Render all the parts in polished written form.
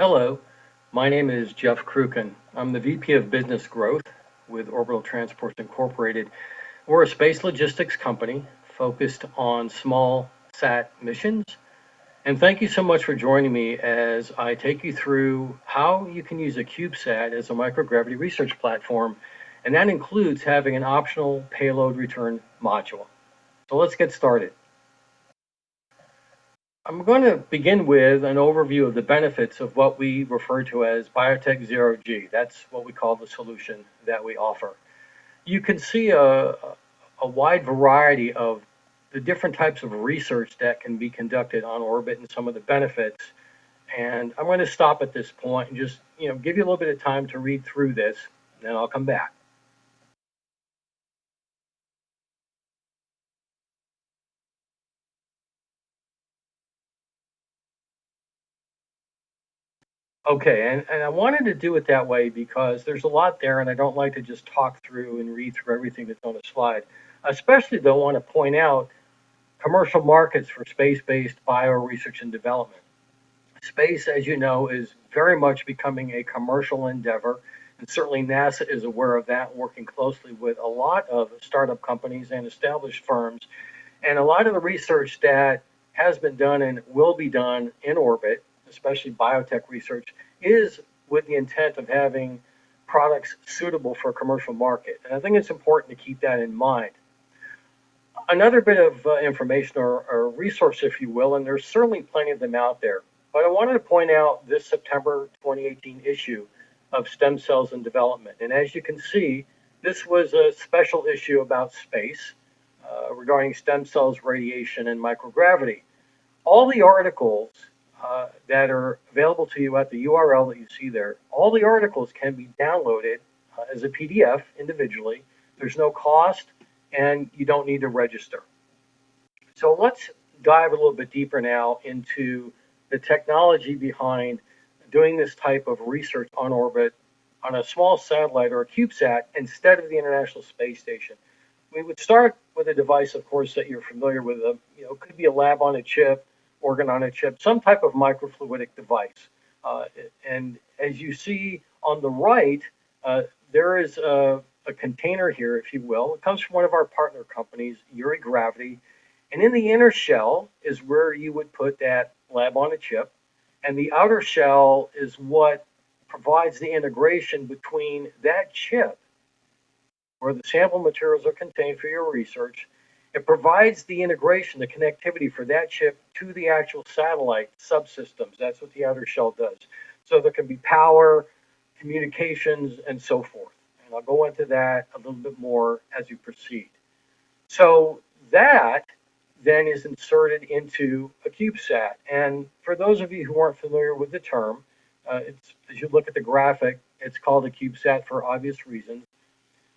Hello, my name is Jeff Krukin. I'm the VP of Business Growth with Orbital Transports Incorporated. We're a space logistics company focused on small sat missions. And thank you so much for joining me as I take you through how you can use a CubeSat as a microgravity research platform. And that includes having an optional payload return module. So let's get started. I'm going to begin with an overview of the benefits of what we refer to as BioTech Zero-G. That's what we call the solution that we offer. You can see a wide variety of the different types of research that can be conducted on orbit and some of the benefits. And I'm going to stop at this point and just give you a little bit of time to read through this, and then I'll come back. Okay, and I wanted to do it that way because there's a lot there, and I don't like to just talk through and read through everything that's on a slide. Especially, though, want to point out commercial markets for space-based bio research and development. Space, as you know, is very much becoming a commercial endeavor, and certainly NASA is aware of that, working closely with a lot of startup companies and established firms. And a lot of the research that has been done and will be done in orbit, especially biotech research, is with the intent of having products suitable for a commercial market. And I think it's important to keep that in mind. Another bit of information or resource, if you will, and there's certainly plenty of them out there. But I wanted to point out this September 2018 issue of Stem Cells in Development. And as you can see, this was a special issue about space regarding stem cells, radiation, and microgravity. All the articles that are available to you at the URL that you see there, all the articles can be downloaded as a PDF individually. There's no cost, and you don't need to register. So let's dive a little bit deeper now into the technology behind doing this type of research on orbit on a small satellite or a CubeSat instead of the International Space Station. We would start with a device, of course, that you're familiar with. It could be a lab on a chip, organ on a chip, some type of microfluidic device. And as you see on the right, there is a container here, if you will. It comes from one of our partner companies, Microgravity. And in the inner shell is where you would put that lab on a chip. And the outer shell is what provides the integration between that chip, where the sample materials are contained for your research. It provides the integration, the connectivity for that chip to the actual satellite subsystems. That's what the outer shell does. So there can be power, communications, and so forth. And I'll go into that a little bit more as we proceed. So that then is inserted into a CubeSat. And for those of you who aren't familiar with the term, as you look at the graphic, it's called a CubeSat for obvious reasons.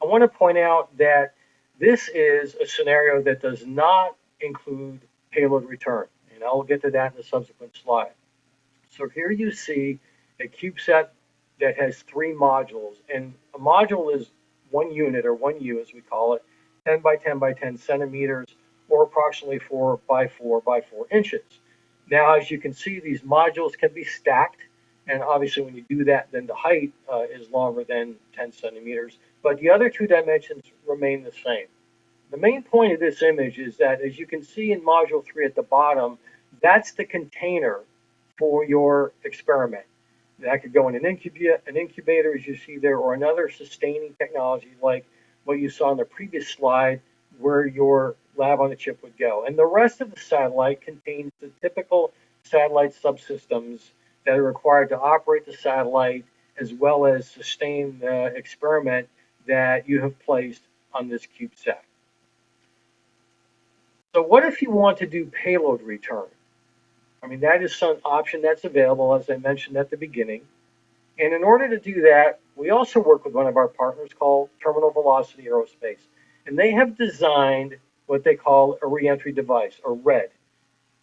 I want to point out that this is a scenario that does not include payload return, and I'll get to that in a subsequent slide. So here you see a CubeSat that has three modules, and a module is one unit, or 1U as we call it, 10 by 10 by 10 centimeters, or approximately 4 by 4 by 4 inches. Now, as you can see, these modules can be stacked, and obviously when you do that, then the height is longer than 10 centimeters, but the other two dimensions remain the same. The main point of this image is that, as you can see in module 3 at the bottom, that's the container for your experiment. That could go in an incubator, as you see there, or another sustaining technology like what you saw on the previous slide, where your lab on a chip would go. And the rest of the satellite contains the typical satellite subsystems that are required to operate the satellite, as well as sustain the experiment that you have placed on this CubeSat. So what if you want to do payload return? I mean, that is some option that's available, as I mentioned at the beginning. And in order to do that, we also work with one of our partners called Terminal Velocity Aerospace. And they have designed what they call a reentry device, or RED.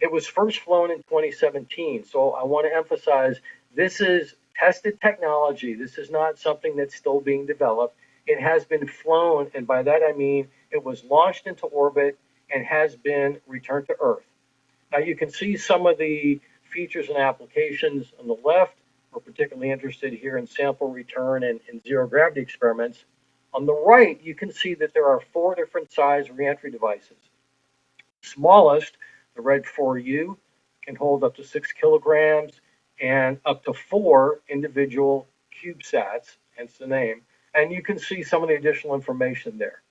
It was first flown in 2017. So I want to emphasize, this is tested technology. This is not something that's still being developed. It has been flown, and by that I mean it was launched into orbit and has been returned to Earth. Now you can see some of the features and applications on the left. we're particularly interested here in sample return and zero gravity experiments. On the right, you can see that there are 4 different size reentry devices. Smallest, the Red 4U, can hold up to 6 kilograms and up to 4 individual CubeSats, hence the name. And you can see some of the additional information there.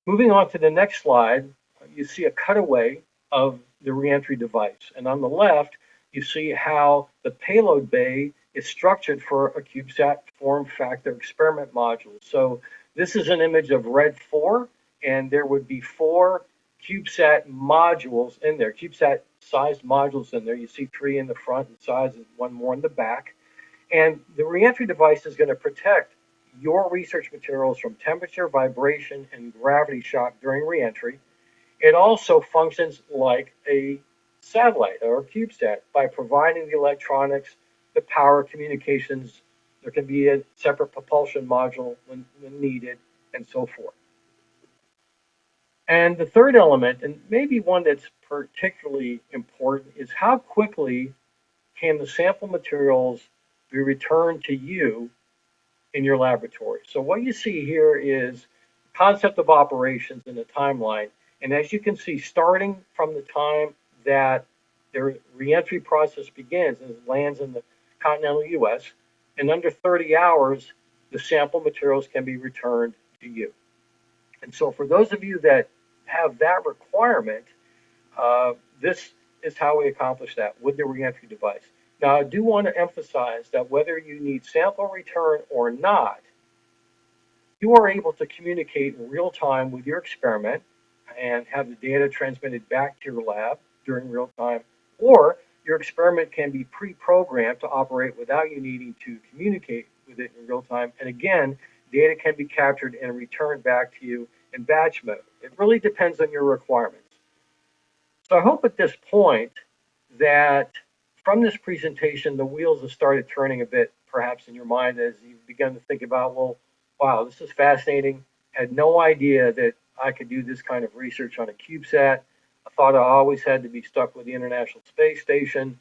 Moving on to the next slide, you see a cutaway of the reentry device. And on the left, you see how the payload bay is structured for a CubeSat form factor experiment module. So this is an image of Red 4, and there would be 4 CubeSat modules in there, CubeSat sized modules in there. You see 3 in the front and size and 1 more in the back. And the reentry device is going to protect your research materials from temperature, vibration, and gravity shock during reentry. It also functions like a satellite or a CubeSat by providing the electronics, the power, communications. There can be a separate propulsion module when needed, and so forth. And the third element, and maybe one that's particularly important, is how quickly can the sample materials be returned to you in your laboratory. So what you see here is concept of operations in a timeline. And as you can see, starting from the time that the reentry process begins and it lands in the continental US, in under 30 hours, the sample materials can be returned to you. And so for those of you that have that requirement, this is how we accomplish that with the reentry device. Now, I do want to emphasize that whether you need sample return or not, you are able to communicate in real time with your experiment and have the data transmitted back to your lab during real time, or your experiment can be pre-programmed to operate without you needing to communicate with it in real time. And again, data can be captured and returned back to you in batch mode. It really depends on your requirements. So I hope at this point that from this presentation, the wheels have started turning a bit, perhaps in your mind, as you've begun to think about, well, wow, this is fascinating. I had no idea that I could do this kind of research on a CubeSat. I thought I always had to be stuck with the International Space Station.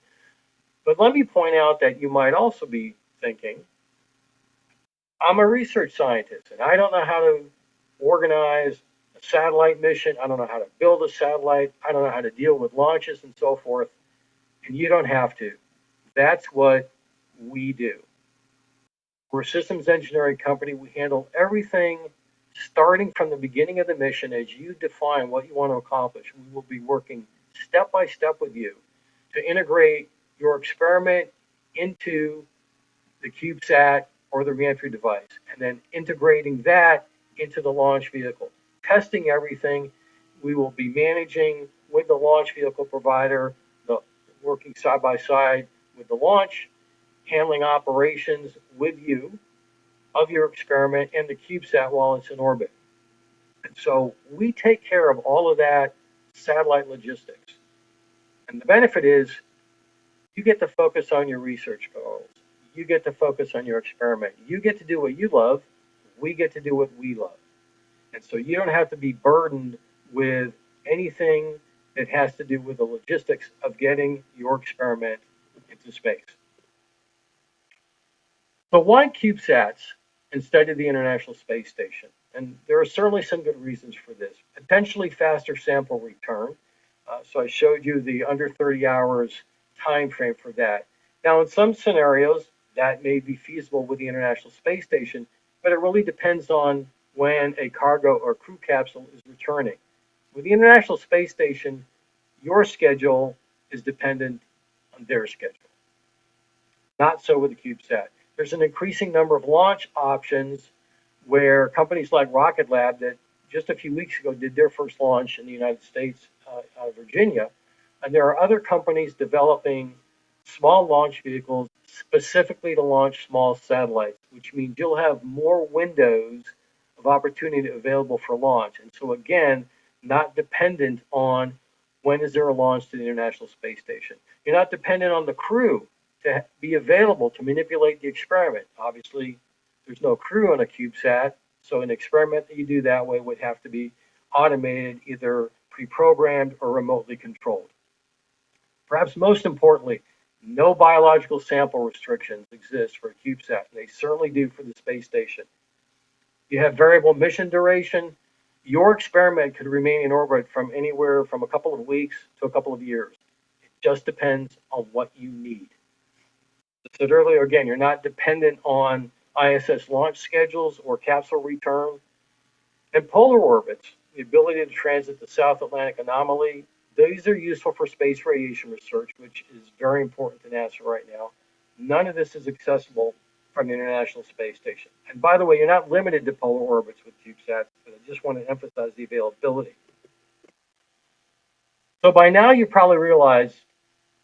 But let me point out that you might also be thinking, I'm a research scientist, and I don't know how to organize a satellite mission. I don't know how to build a satellite. I don't know how to deal with launches and so forth. And you don't have to. That's what we do. We're a systems engineering company. We handle everything starting from the beginning of the mission as you define what you want to accomplish. We will be working step by step with you to integrate your experiment into the CubeSat or the reentry device, and then integrating that into the launch vehicle, testing everything. We will be managing with the launch vehicle provider, working side by side with the launch, handling operations with you of your experiment and the CubeSat while it's in orbit. And so we take care of all of that satellite logistics. And the benefit is you get to focus on your research goals. You get to focus on your experiment. You get to do what you love. We get to do what we love. And so you don't have to be burdened with anything that has to do with the logistics of getting your experiment into space. So why CubeSats instead of the International Space Station? And there are certainly some good reasons for this. Potentially faster sample return. So I showed you the under 30 hours time frame for that. Now, in some scenarios, that may be feasible with the International Space Station, but it really depends on when a cargo or crew capsule is returning. With the International Space Station, your schedule is dependent on their schedule. Not so with the CubeSat. There's an increasing number of launch options where companies like Rocket Lab that just a few weeks ago did their first launch in the United States out of Virginia. And there are other companies developing small launch vehicles specifically to launch small satellites, which means you'll have more windows of opportunity available for launch. And so again, not dependent on when is there a launch to the International Space Station. You're not dependent on the crew to be available to manipulate the experiment. Obviously, there's no crew on a CubeSat, so an experiment that you do that way would have to be automated, either pre-programmed or remotely controlled. Perhaps most importantly, No biological sample restrictions exist for a CubeSat, and they certainly do for the space station. You have variable mission duration. Your experiment could remain in orbit from anywhere from a couple of weeks to a couple of years. It just depends on what you need. As I said earlier, again, you're not dependent on ISS launch schedules or capsule return. And polar orbits, the ability to transit the South Atlantic anomaly, these are useful for space radiation research, which is very important to NASA right now. None of this is accessible from the International Space Station. And by the way, you're not limited to polar orbits with CubeSats, but I just want to emphasize the availability. So by now, you probably realize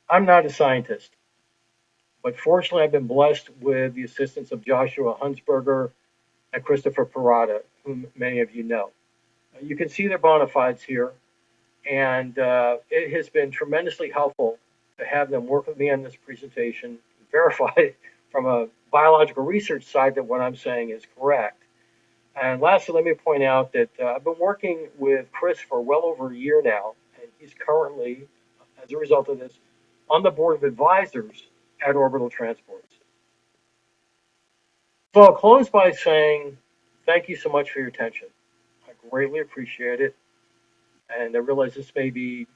I'm not a scientist, but fortunately, I've been blessed with the assistance of Joshua Hunsberger and Christopher Parada, whom many of you know. You can see their bona fides here. And it has been tremendously helpful to have them work with me on this presentation, verify from a biological research side that what I'm saying is correct. And lastly, let me point out that I've been working with Chris for well over a year now, and he's currently, as a result of this, on the board of advisors at Orbital Transports. So I'll close by saying thank you so much for your attention. I greatly appreciate it, and I realize this may be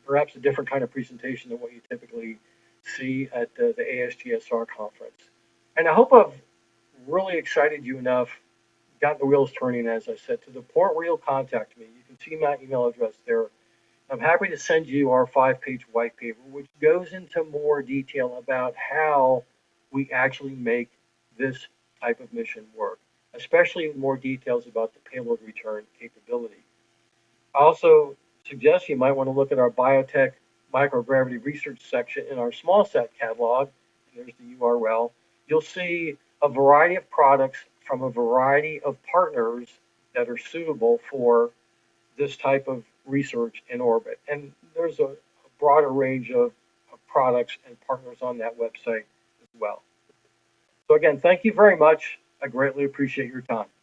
perhaps a different kind of presentation than what you typically see at the ASGSR conference. And I hope I've really excited you enough, got the wheels turning, as I said, to the point where you'll contact me. You can see my email address there. I'm happy to send you our 5-page white paper, which goes into more detail about how we actually make this type of mission work, especially more details about the payload return capability. I also suggest you might want to look at our BioTech Microgravity research section in our small set catalog. There's the URL. You'll see a variety of products from a variety of partners that are suitable for this type of research in orbit. And there's a broader range of products and partners on that website as well. So again, thank you very much. I greatly appreciate your time.